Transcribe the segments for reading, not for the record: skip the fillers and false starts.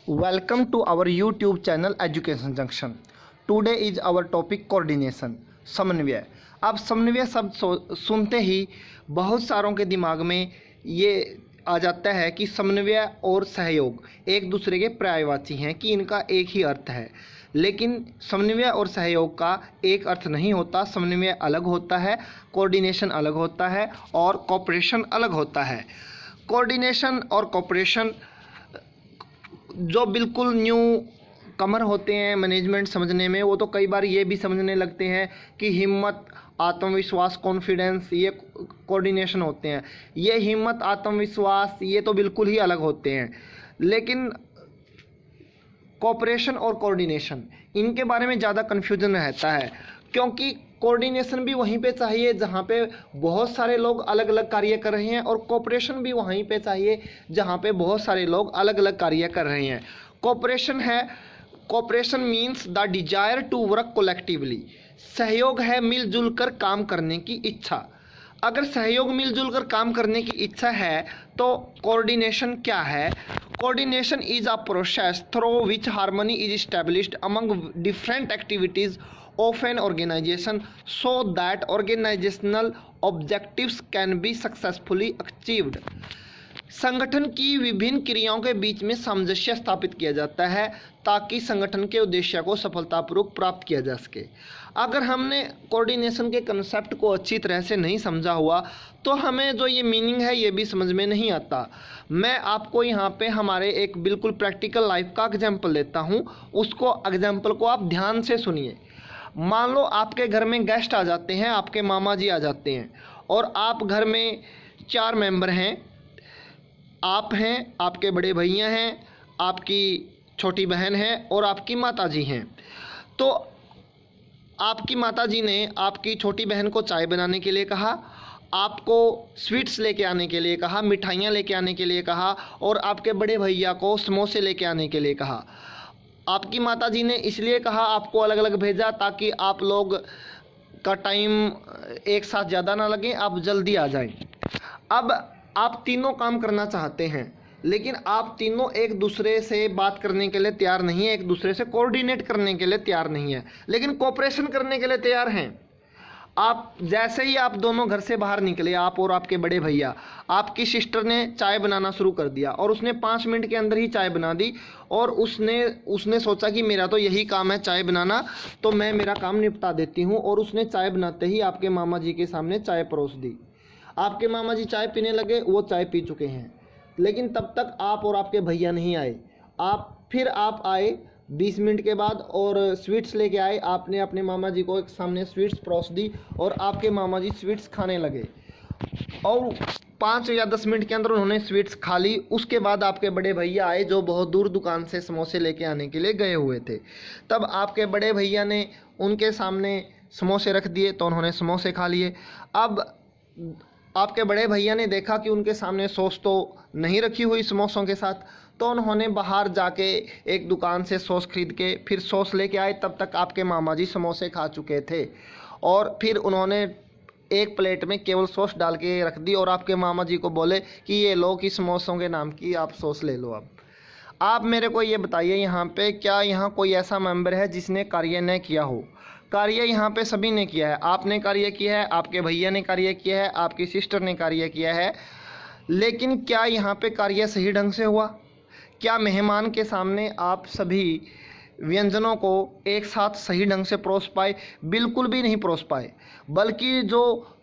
Welcome to our YouTube channel Education Junction. Today is our topic coordination. समन्वय. अब समन्वय शब्द सुनते ही बहुत सारों के दिमाग में ये आ जाता है कि समन्वय और सहयोग एक दूसरे के पर्यायवाची हैं, कि इनका एक ही अर्थ है। लेकिन समन्वय और सहयोग का एक अर्थ नहीं होता। समन्वय अलग होता है, कोऑर्डिनेशन अलग होता है और कोऑपरेशन अलग होता है। कोऑर्डिनेशन और कोऑपरेशन जो बिल्कुल न्यू कमर होते हैं मैनेजमेंट समझने में, वो तो कई बार ये भी समझने लगते हैं कि हिम्मत, आत्मविश्वास, कॉन्फिडेंस ये कोऑर्डिनेशन होते हैं। ये हिम्मत, आत्मविश्वास ये तो बिल्कुल ही अलग होते हैं। लेकिन कोऑपरेशन और कोऑर्डिनेशन इनके बारे में ज़्यादा कन्फ्यूजन रहता है, क्योंकि कोऑर्डिनेशन भी वहीं पे चाहिए जहाँ पे बहुत सारे लोग अलग अलग कार्य कर रहे हैं, और कोऑपरेशन भी वहीं पे चाहिए जहाँ पे बहुत सारे लोग अलग अलग कार्य कर रहे हैं। Cooperation means the desire to work collectively. सहयोग है मिलजुल कर काम करने की इच्छा। अगर सहयोग मिलजुल कर काम करने की इच्छा है तो कोऑर्डिनेशन क्या है? Coordination is a process through which harmony is established among different activities of an organization so that organizational objectives can be successfully achieved. संगठन की विभिन्न क्रियाओं के बीच में सामंजस्य स्थापित किया जाता है ताकि संगठन के उद्देश्य को सफलतापूर्वक प्राप्त किया जा सके। अगर हमने कोऑर्डिनेशन के कंसेप्ट को अच्छी तरह से नहीं समझा हुआ तो हमें जो ये मीनिंग है ये भी समझ में नहीं आता। मैं आपको यहाँ पे हमारे एक बिल्कुल प्रैक्टिकल लाइफ का एग्जाम्पल देता हूँ। उसको एग्जाम्पल को आप ध्यान से सुनिए। मान लो आपके घर में गेस्ट आ जाते हैं, आपके मामा जी आ जाते हैं, और आप घर में 4 मेंबर हैं। आप हैं, आपके बड़े भैया हैं, आपकी छोटी बहन है और आपकी माता जी हैं। तो आपकी माता जी ने आपकी छोटी बहन को चाय बनाने के लिए कहा, आपको स्वीट्स लेके आने के लिए कहा, मिठाइयाँ लेके आने के लिए कहा, और आपके बड़े भैया को समोसे लेके आने के लिए कहा। आपकी माताजी ने इसलिए कहा, आपको अलग अलग भेजा ताकि आप लोग का टाइम एक साथ ज़्यादा ना लगे, आप जल्दी आ जाएं। अब आप तीनों काम करना चाहते हैं, लेकिन आप तीनों एक दूसरे से बात करने के लिए तैयार नहीं है, एक दूसरे से कोऑर्डिनेट करने के लिए तैयार नहीं है, लेकिन कोऑपरेशन करने के लिए तैयार हैं। आप जैसे ही आप दोनों घर से बाहर निकले, आप और आपके बड़े भैया, आपकी सिस्टर ने चाय बनाना शुरू कर दिया और उसने 5 मिनट के अंदर ही चाय बना दी। और उसने सोचा कि मेरा तो यही काम है चाय बनाना, तो मैं मेरा काम निपटा देती हूँ। और उसने चाय बनाते ही आपके मामा जी के सामने चाय परोस दी। आपके मामा जी चाय पीने लगे, वो चाय पी चुके हैं, लेकिन तब तक आप और आपके भैया नहीं आए। आप आए 20 मिनट के बाद और स्वीट्स लेके आए। आपने अपने मामा जी को एक सामने स्वीट्स परोस दी और आपके मामा जी स्वीट्स खाने लगे, और 5 या 10 मिनट के अंदर उन्होंने स्वीट्स खा ली। उसके बाद आपके बड़े भैया आए जो बहुत दूर दुकान से समोसे लेके आने के लिए गए हुए थे। तब आपके बड़े भैया ने उनके सामने समोसे रख दिए तो उन्होंने समोसे खा लिए। अब आपके बड़े भैया ने देखा कि उनके सामने सॉस तो नहीं रखी हुई समोसों के साथ, तो उन्होंने बाहर जाके एक दुकान से सॉस खरीद के फिर सॉस लेके आए। तब तक आपके मामा जी समोसे खा चुके थे, और फिर उन्होंने एक प्लेट में केवल सॉस डाल के रख दी और आपके मामा जी को बोले कि ये लो कि समोसों के नाम की आप सॉस ले लो। अब आप मेरे को ये बताइए, यहाँ पे क्या यहाँ कोई ऐसा मेंबर है जिसने कार्य न किया हो? कार्य यहाँ पे सभी ने किया है। आपने कार्य किया है, आपके भैया ने कार्य किया है, आपकी सिस्टर ने कार्य किया है, लेकिन क्या यहाँ पे कार्य सही ढंग से हुआ? क्या मेहमान के सामने आप सभी व्यंजनों को एक साथ सही ढंग से परोस पाए? बिल्कुल भी नहीं परोस पाए, बल्कि जो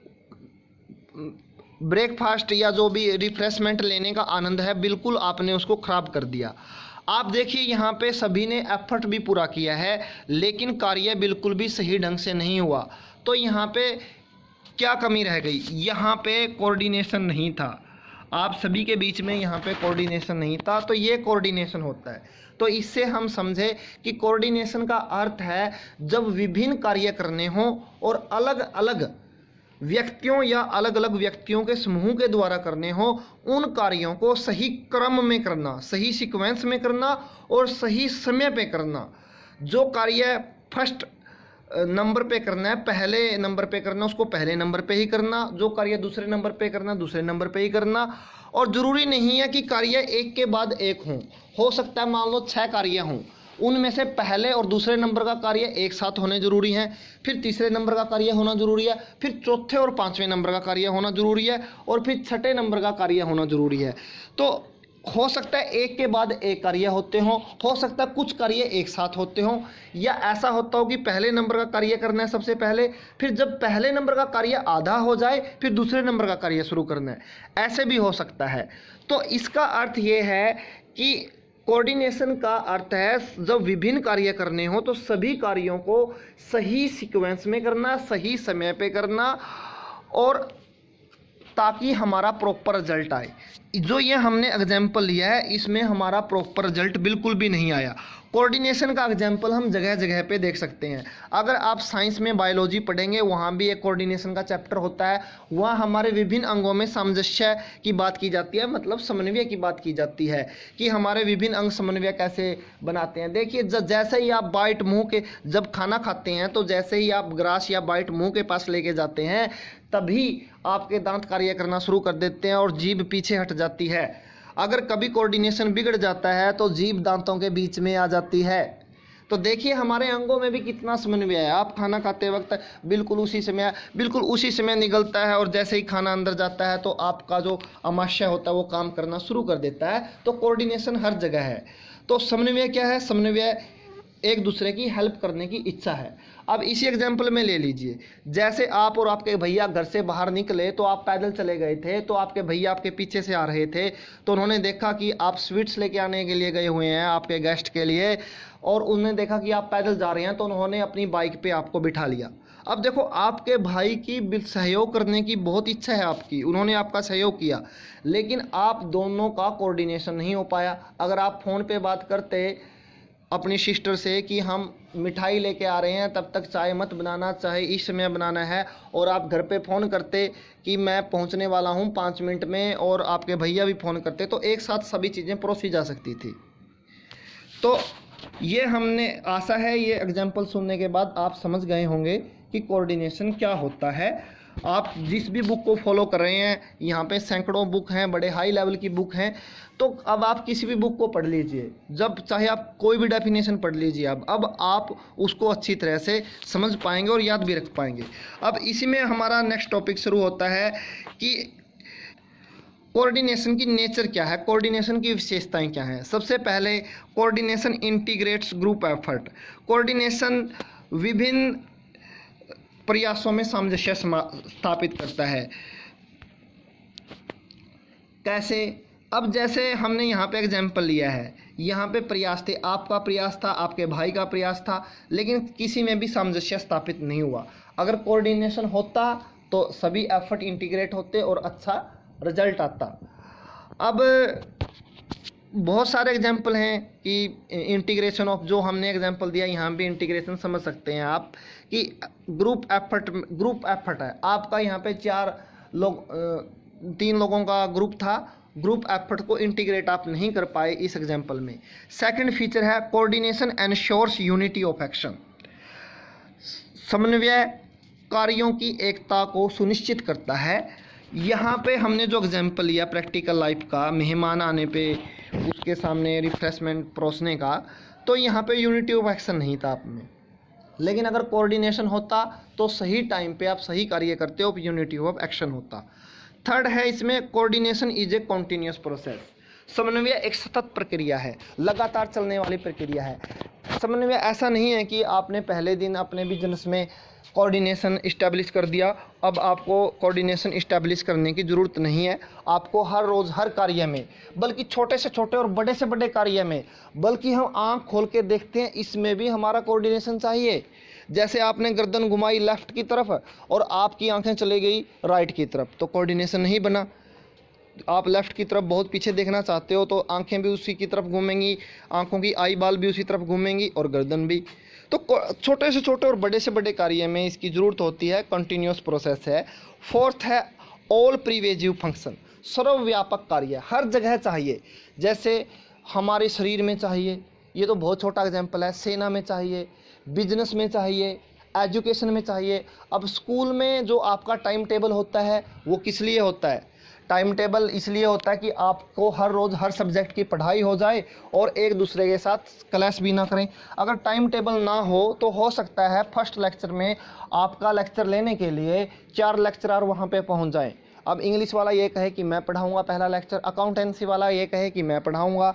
ब्रेकफास्ट या जो भी रिफ्रेशमेंट लेने का आनंद है, बिल्कुल आपने उसको ख़राब कर दिया। आप देखिए, यहाँ पे सभी ने एफर्ट भी पूरा किया है, लेकिन कार्य बिल्कुल भी सही ढंग से नहीं हुआ। तो यहाँ पे क्या कमी रह गई? यहाँ पे कोऑर्डिनेशन नहीं था। आप सभी के बीच में यहाँ पे कोऑर्डिनेशन नहीं था, तो ये कोऑर्डिनेशन होता है। तो इससे हम समझे कि कोऑर्डिनेशन का अर्थ है जब विभिन्न कार्य करने हों और अलग अलग व्यक्तियों या अलग अलग व्यक्तियों के समूह के द्वारा करने हो, उन कार्यों को सही क्रम में करना, सही सीक्वेंस में करना और सही समय पे करना। जो कार्य फर्स्ट नंबर पे करना है, पहले नंबर पे करना, उसको पहले नंबर पे ही करना, जो कार्य दूसरे नंबर पे करना दूसरे नंबर पे ही करना। और ज़रूरी नहीं है कि कार्य एक के बाद एक हों, हो सकता है मान लो 6 कार्य हों, उनमें से पहले और दूसरे नंबर का कार्य एक साथ होने ज़रूरी है, फिर तीसरे नंबर का कार्य होना ज़रूरी है, फिर चौथे और पाँचवें नंबर का कार्य होना ज़रूरी है, और फिर छठे नंबर का कार्य होना ज़रूरी है। तो हो सकता है एक के बाद एक कार्य होते हों, हो सकता है कुछ कार्य एक साथ होते हों, या ऐसा होता हो कि पहले नंबर का कार्य करना है सबसे पहले, फिर जब पहले नंबर का कार्य आधा हो जाए फिर दूसरे नंबर का कार्य शुरू करना है, ऐसे भी हो सकता है। तो इसका अर्थ ये है कि कोऑर्डिनेशन का अर्थ है जब विभिन्न कार्य करने हो तो सभी कार्यों को सही सीक्वेंस में करना, सही समय पे करना, और ताकि हमारा प्रॉपर रिजल्ट आए। जो ये हमने एग्जाम्पल लिया है इसमें हमारा प्रॉपर रिजल्ट बिल्कुल भी नहीं आया। कोऑर्डिनेशन का एग्जाम्पल हम जगह जगह पे देख सकते हैं। अगर आप साइंस में बायोलॉजी पढ़ेंगे वहाँ भी एक कोऑर्डिनेशन का चैप्टर होता है, वहाँ हमारे विभिन्न अंगों में सामंजस्य की बात की जाती है, मतलब समन्वय की बात की जाती है कि हमारे विभिन्न अंग समन्वय कैसे बनाते हैं। देखिए जैसे ही आप बाइट मुंह के जब खाना खाते हैं तो जैसे ही आप ग्रास या बाइट मुंह के पास लेके जाते हैं तभी आपके दांत कार्य करना शुरू कर देते हैं और जीभ पीछे हट जाती है। अगर कभी कोऑर्डिनेशन बिगड़ जाता है तो जीभ दांतों के बीच में आ जाती है। तो देखिए हमारे अंगों में भी कितना समन्वय है। आप खाना खाते वक्त बिल्कुल उसी समय निगलता है, और जैसे ही खाना अंदर जाता है तो आपका जो आमाशय होता है वो काम करना शुरू कर देता है। तो कोऑर्डिनेशन हर जगह है। तो समन्वय क्या है? समन्वय एक दूसरे की हेल्प करने की इच्छा है। अब इसी एग्जाम्पल में ले लीजिए, जैसे आप और आपके भैया घर से बाहर निकले तो आप पैदल चले गए थे, तो आपके भैया आपके पीछे से आ रहे थे, तो उन्होंने देखा कि आप स्वीट्स लेके आने के लिए गए हुए हैं आपके गेस्ट के लिए, और उन्होंने देखा कि आप पैदल जा रहे हैं तो उन्होंने अपनी बाइक पे आपको बिठा लिया। अब देखो आपके भाई की सहयोग करने की बहुत इच्छा है आपकी, उन्होंने आपका सहयोग किया, लेकिन आप दोनों का कोऑर्डिनेशन नहीं हो पाया। अगर आप फ़ोन पे बात करते अपनी सिस्टर से कि हम मिठाई लेके आ रहे हैं, तब तक चाय मत बनाना, चाहे इस समय बनाना है, और आप घर पे फ़ोन करते कि मैं पहुंचने वाला हूं 5 मिनट में, और आपके भैया भी फ़ोन करते, तो एक साथ सभी चीज़ें परोसी जा सकती थी। तो ये हमने आशा है ये एग्जाम्पल सुनने के बाद आप समझ गए होंगे कि कोऑर्डिनेशन क्या होता है। आप जिस भी बुक को फॉलो कर रहे हैं, यहाँ पे सैकड़ों बुक हैं, बड़े हाई लेवल की बुक हैं, तो अब आप किसी भी बुक को पढ़ लीजिए, जब चाहे आप कोई भी डेफिनेशन पढ़ लीजिए, अब आप उसको अच्छी तरह से समझ पाएंगे और याद भी रख पाएंगे। अब इसी में हमारा नेक्स्ट टॉपिक शुरू होता है कि कोऑर्डिनेशन की नेचर क्या है, कोऑर्डिनेशन की विशेषताएं क्या हैं। सबसे पहले coordination integrates group effort. Coordination विभिन्न प्रयासों में सामंजस्य स्थापित करता है। कैसे? अब जैसे हमने यहाँ पे एग्जाम्पल लिया है, यहाँ पे प्रयास थे, आपका प्रयास था, आपके भाई का प्रयास था, लेकिन किसी में भी सामंजस्य स्थापित नहीं हुआ। अगर कोऑर्डिनेशन होता तो सभी एफर्ट इंटीग्रेट होते और अच्छा रिजल्ट आता। अब बहुत सारे एग्जाम्पल हैं कि इंटीग्रेशन ऑफ, जो हमने एग्जाम्पल दिया यहाँ भी इंटीग्रेशन समझ सकते हैं आप कि ग्रुप एफर्ट है। आपका यहाँ पे 3 लोगों का ग्रुप था, ग्रुप एफर्ट को इंटीग्रेट आप नहीं कर पाए इस एग्जाम्पल में। सेकंड फीचर है coordination ensures unity of action. समन्वय कार्यों की एकता को सुनिश्चित करता है। यहाँ पे हमने जो एग्जाम्पल लिया प्रैक्टिकल लाइफ का, मेहमान आने पे उसके सामने रिफ्रेशमेंट परोसने का, तो यहाँ पे यूनिटी ऑफ एक्शन नहीं था आप में, लेकिन अगर कोऑर्डिनेशन होता तो सही टाइम पे आप सही कार्य करते हो, यूनिटी ऑफ एक्शन होता। थर्ड है इसमें coordination is a continuous process. समन्वय एक सतत प्रक्रिया है, लगातार चलने वाली प्रक्रिया है। समन्वय ऐसा नहीं है कि आपने पहले दिन अपने बिजनेस में कोऑर्डिनेशन इस्टेब्लिश कर दिया, अब आपको कोऑर्डिनेशन इस्टेब्लिश करने की ज़रूरत नहीं है। आपको हर रोज़ हर कार्य में, बल्कि छोटे से छोटे और बड़े से बड़े कार्य में, बल्कि हम आँख खोल के देखते हैं इसमें भी हमारा कोऑर्डिनेशन चाहिए। जैसे आपने गर्दन घुमाई लेफ्ट की तरफ और आपकी आंखें चली गई राइट की तरफ, तो कोऑर्डिनेशन नहीं बना। आप लेफ्ट की तरफ बहुत पीछे देखना चाहते हो तो आंखें भी उसी की तरफ घूमेंगी, आंखों की आई बाल भी उसी तरफ घूमेंगी और गर्दन भी। तो छोटे से छोटे और बड़े से बड़े कार्य में इसकी ज़रूरत होती है, कंटिन्यूस प्रोसेस है। फोर्थ है ऑल प्रिवेजिव फंक्शन। सर्वव्यापक कार्य हर जगह चाहिए, जैसे हमारे शरीर में चाहिए, ये तो बहुत छोटा एग्जाम्पल है, सेना में चाहिए, बिजनेस में चाहिए, एजुकेशन में चाहिए। अब स्कूल में जो आपका टाइम टेबल होता है वो किस लिए होता है? टाइम टेबल इसलिए होता है कि आपको हर रोज़ हर सब्जेक्ट की पढ़ाई हो जाए और एक दूसरे के साथ क्लास भी ना करें। अगर टाइम टेबल ना हो तो हो सकता है फर्स्ट लेक्चर में आपका लेक्चर लेने के लिए 4 लेक्चरर वहाँ पे पहुँच जाएं। अब इंग्लिश वाला ये कहे कि मैं पढ़ाऊँगा पहला लेक्चर, अकाउंटेंसी वाला ये कहे कि मैं पढ़ाऊँगा,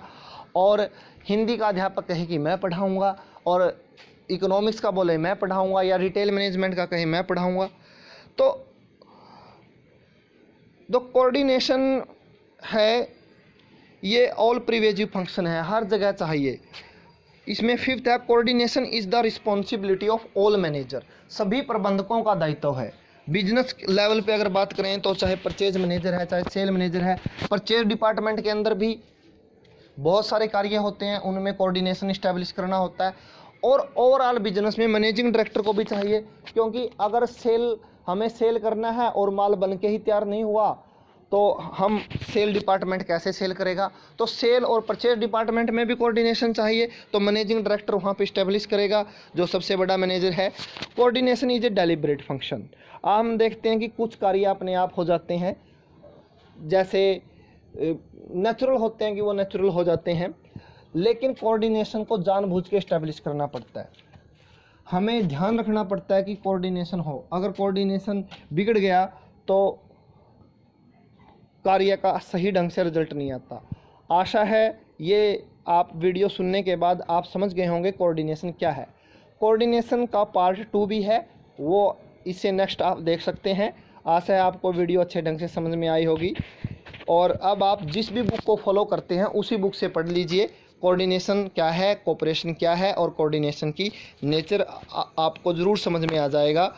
और हिंदी का अध्यापक कहे कि मैं पढ़ाऊँगा, और इकोनॉमिक्स का बोले मैं पढ़ाऊँगा, या रिटेल मैनेजमेंट का कहे मैं पढ़ाऊँगा। तो कोऑर्डिनेशन है ये ऑल प्रिवेजिव फंक्शन है, हर जगह चाहिए। इसमें फिफ्थ है coordination is the responsibility of all manager, सभी प्रबंधकों का दायित्व है। बिजनेस लेवल पे अगर बात करें तो चाहे परचेज मैनेजर है, चाहे सेल मैनेजर है, परचेज डिपार्टमेंट के अंदर भी बहुत सारे कार्य होते हैं, उनमें कोऑर्डिनेशन इस्टेब्लिश करना होता है। और ओवरऑल बिजनेस में मैनेजिंग डायरेक्टर को भी चाहिए, क्योंकि अगर हमें सेल करना है और माल बन के ही तैयार नहीं हुआ तो हम सेल डिपार्टमेंट कैसे सेल करेगा? तो सेल और परचेज डिपार्टमेंट में भी कोऑर्डिनेशन चाहिए, तो मैनेजिंग डायरेक्टर वहाँ पे इस्टेब्लिश करेगा जो सबसे बड़ा मैनेजर है। Coordination is a deliberate function. हम देखते हैं कि कुछ कार्य अपने आप हो जाते हैं, जैसे नेचुरल होते हैं कि वो नेचुरल हो जाते हैं, लेकिन कोऑर्डिनेशन को जानबूझ के इस्टेब्लिश करना पड़ता है। हमें ध्यान रखना पड़ता है कि कोऑर्डिनेशन हो। अगर कोऑर्डिनेशन बिगड़ गया तो कार्य का सही ढंग से रिजल्ट नहीं आता। आशा है ये आप वीडियो सुनने के बाद आप समझ गए होंगे कोऑर्डिनेशन क्या है। कोऑर्डिनेशन का पार्ट 2 भी है, वो इससे नेक्स्ट आप देख सकते हैं। आशा है आपको वीडियो अच्छे ढंग से समझ में आई होगी, और अब आप जिस भी बुक को फॉलो करते हैं उसी बुक से पढ़ लीजिए कोऑर्डिनेशन क्या है, कोऑपरेशन क्या है, और कोऑर्डिनेशन की नेचर आपको ज़रूर समझ में आ जाएगा।